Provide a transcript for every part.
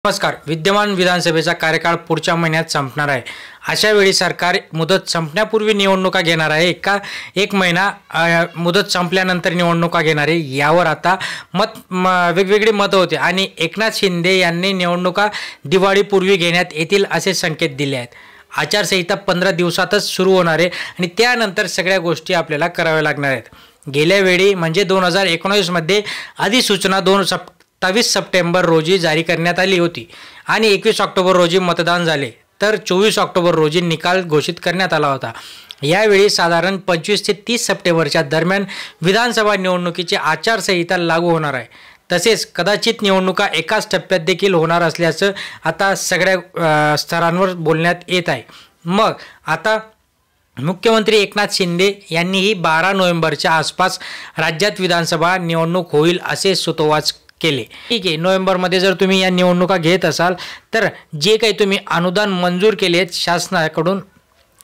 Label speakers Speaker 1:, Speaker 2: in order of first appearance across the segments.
Speaker 1: नमस्कार. विद्यमान विधानसभेचा कार्यकाळ पुढच्या महिन्यात संपणार आहे. अशा वेळी सरकार मुदत संपण्यापूर्वी निवडणुका घेणार आहे का एक महिना मुदत संपल्यानंतर निवडणुका घेणार आहे, यावर आता वेगवेगळी मतं होते आणि एकनाथ शिंदे यांनी निवडणुका दिवाळीपूर्वी घेण्यात येतील असे संकेत दिले आहेत. आचारसंहिता 15 दिवसातच सुरू होणार आहे आणि त्यानंतर सगळ्या गोष्टी आपल्याला कराव्या लागणार आहेत. गेल्या वेळी म्हणजे 2019 मध्ये अधिसूचना 27 सप्टेंबर रोजी जारी करण्यात आली होती आणि 21 ऑक्टोबर रोजी मतदान झाले, तर 24 ऑक्टोबर रोजी निकाल घोषित करण्यात आला होता. यावेळी साधारण 25 ते 30 सप्टेंबरच्या दरम्यान विधानसभा निवडणुकीची आचारसंहिता लागू होणार आहे. तसेच कदाचित निवडणुका एकाच टप्प्यात देखील होणार असल्याचं आता सगळ्या स्तरांवर बोलण्यात येत आहे. मग आता मुख्यमंत्री एकनाथ शिंदे यांनीही 12 नोव्हेंबरच्या आसपास राज्यात विधानसभा निवडणूक होईल असे सुतोवाच केले. ठीक आहे, नोव्हेंबरमध्ये जर तुम्ही या निवडणुका घेत असाल तर जे काही तुम्ही अनुदान मंजूर केले आहेत शासनाकडून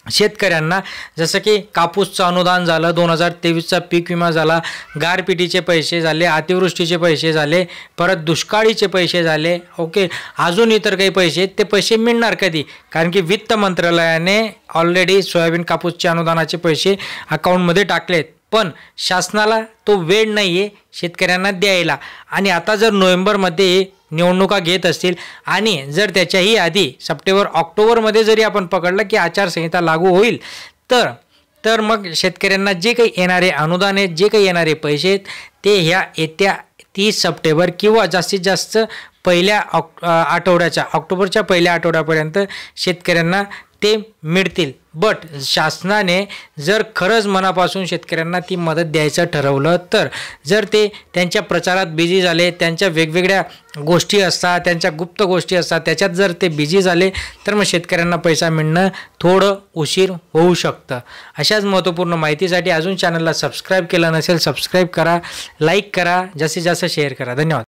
Speaker 1: शेतकऱ्यांना, जसं की कापूसचं अनुदान झालं, 2023चा पीक विमा झाला, गारपिटीचे पैसे झाले, अतिवृष्टीचे पैसे झाले, परत दुष्काळीचे पैसे झाले, ओके, अजून इतर काही पैसे ते पैसे मिळणार कधी? कारण की वित्त मंत्रालयाने ऑलरेडी सोयाबीन कापूसच्या अनुदानाचे पैसे अकाउंटमध्ये टाकलेत, पण शासनाला तो वेळ नाही आहे शेतकऱ्यांना द्यायला. आणि आता जर नोव्हेंबरमध्ये निवडणुका घेत असतील आणि जर त्याच्याही आधी सप्टेंबर ऑक्टोबरमध्ये जरी आपण पकडलं की आचारसंहिता लागू होईल, तर मग शेतकऱ्यांना जे काही येणारे अनुदान आहेत, जे काही येणारे पैसे आहेत, ते ह्या येत्या 30 सप्टेंबर किंवा जास्तीत जास्त पहिल्या आठवड्याच्या ऑक्टोबरच्या पहिल्या आठवड्यापर्यंत शेतकऱ्यांना ते मिळतील. बट शासनाने जर खरंच मनापासून शेतकऱ्यांना ती मदत द्यायचं ठरवलं, तर जर ते त्यांच्या प्रचारात बिझी झाले, त्यांच्या वेगवेगळ्या गोष्टी असतात, त्यांच्या गुप्त गोष्टी असतात, त्याच्यात जर ते बिझी झाले तर मग शेतकऱ्यांना पैसा मिळणं थोडं उशीर होऊ शकतं. अशाच महत्त्वपूर्ण माहितीसाठी अजून चॅनलला सबस्क्राईब केलं नसेल सबस्क्राईब करा, लाईक करा, जास्तीत जास्त शेअर करा. धन्यवाद.